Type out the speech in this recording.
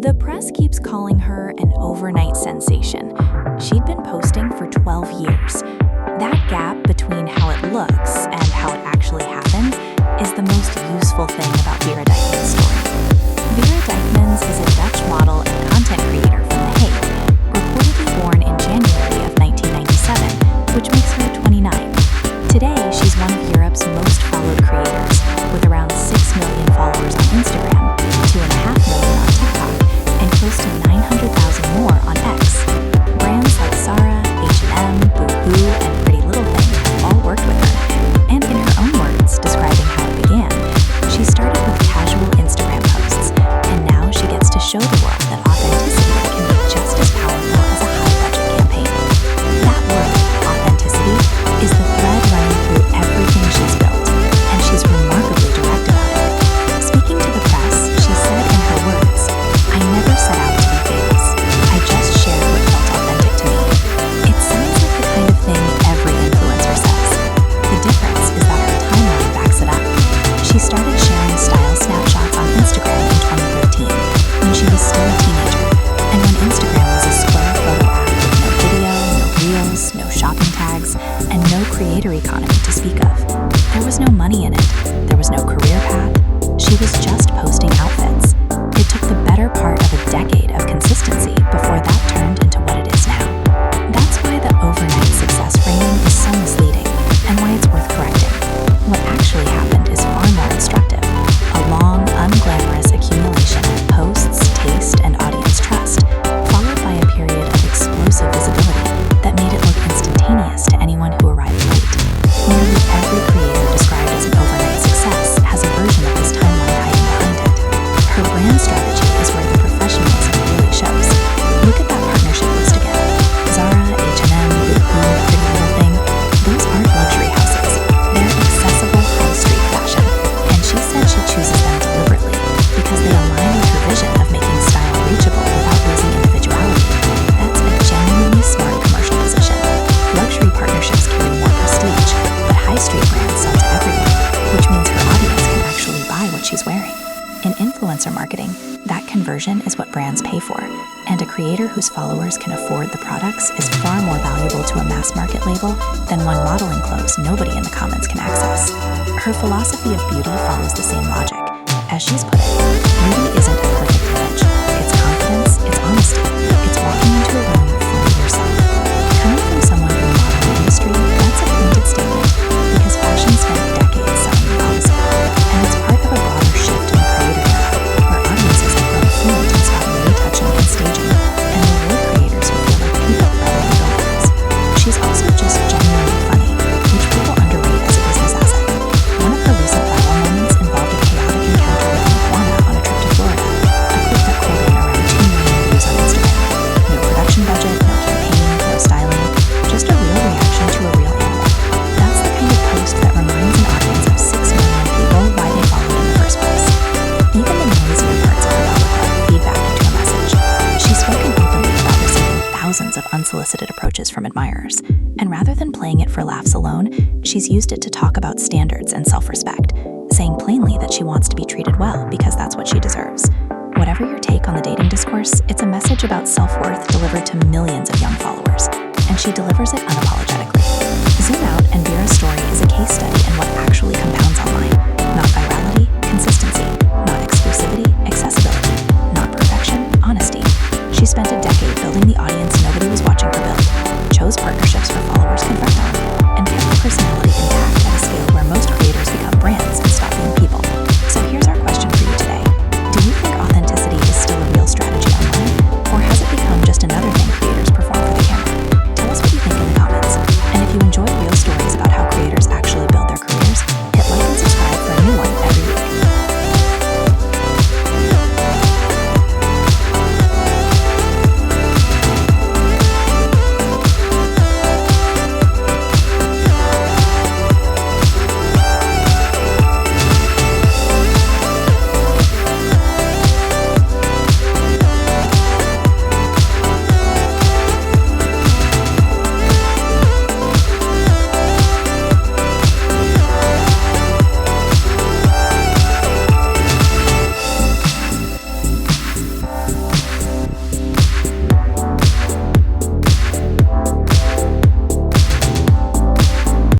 The press keeps calling her an overnight sensation. She'd been posting for 12 years. That gap between how it looks and how it actually happens is the most useful thing about Vera Dijkmans' story. Vera Dijkmans is a Dutch model and content creator from The Hague, reportedly born in January of 1997, which makes her 29. Today, she's one of Europe's most followed creators, with around 6 million followers on Instagram, 2.5 million on TikTok, and close to 900,000 more on X. Brands like Zara, H&M, Boohoo, and Pretty Little Thing have all worked with her. And in her own words, describing how it began, she started with casual Instagram posts, and now she gets to show the world that authenticity can be just as powerful as a high-budget campaign. That word, authenticity, is the thread running through everything she's built, and she's remarkably direct about it. Speaking to the press, she said in her words, "I never set out to be famous. I just shared what felt authentic to me." It sounds like the kind of thing every influencer says. The difference is that her timeline backs it up. She started sharing style snapshots on Instagram in 2013, when she was still a teenager, and when Instagram was a square photo app with no video, no reels, no shopping tags, and no creator economy to speak of. There was no money in it. There was no career path. She was just posting outfits. It took the better part of a decade of consistency before that turned into what it is now. That's why the overnight success framing is so misleading, and why it's worth correcting. What actually happened is far more instructive. A long, unglamorous accumulation of posts, taste, and audience trust, followed by a period of explosive visibility that made it look instantaneous to anyone who arrived late. Nearly every creator described as an overnight success has a version of this timeline hiding behind it. Her brand strategy is where the professionalism really shows. Look at that partnership list again. Zara, H&M, Boohoo, Pretty Little Thing, those aren't luxury houses. They're accessible high street fashion, and she said she chooses them deliberately because they align with her vision of making style reachable without losing individuality. That's a genuinely smart commercial position. Luxury partnerships carry more prestige, but high street brands sell to everyone, which means her audience can actually buy what she's wearing. In influencer marketing, that conversion is what brands pay for, and a creator whose followers can afford the products is far more valuable to a mass market label than one modeling clothes nobody in the comments can access. Her philosophy of beauty follows the same logic. As she's put it, beauty isn't a perfect image. It's confidence, it's honesty, it's walking into a room fully yourself. Coming from someone in the modeling industry, that's a pointed statement, because fashion spent decades selling the opposite, and it's part of a broader shift in the creator era, where audiences have grown fluent in spotting retouching and staging, and reward creators who feel like people rather than billboards. She's also just genuinely funny, which people underrate as a business asset. One of her recent viral moments involved a chaotic encounter with an iguana on a trip to Florida, a clip that pulled in around 2 million views on Instagram. No production budget, no campaign, no styling, just a real reaction to a real animal. That's the kind of post that reminds an audience of 6 million people why they followed in the first place. Even the noisier parts of her public life feed back into a message. She's spoken openly about receiving thousands of unsolicited approaches from admirers, and rather than playing it for laughs alone, she's used it to talk about standards and self-respect, saying plainly that she wants to be treated well because that's what she deserves. Whatever your take on the dating discourse, it's a message about self-worth delivered to millions of young followers, and she delivers it unapologetically. Zoom out, and Vera's story is a case study in what actually compounds online.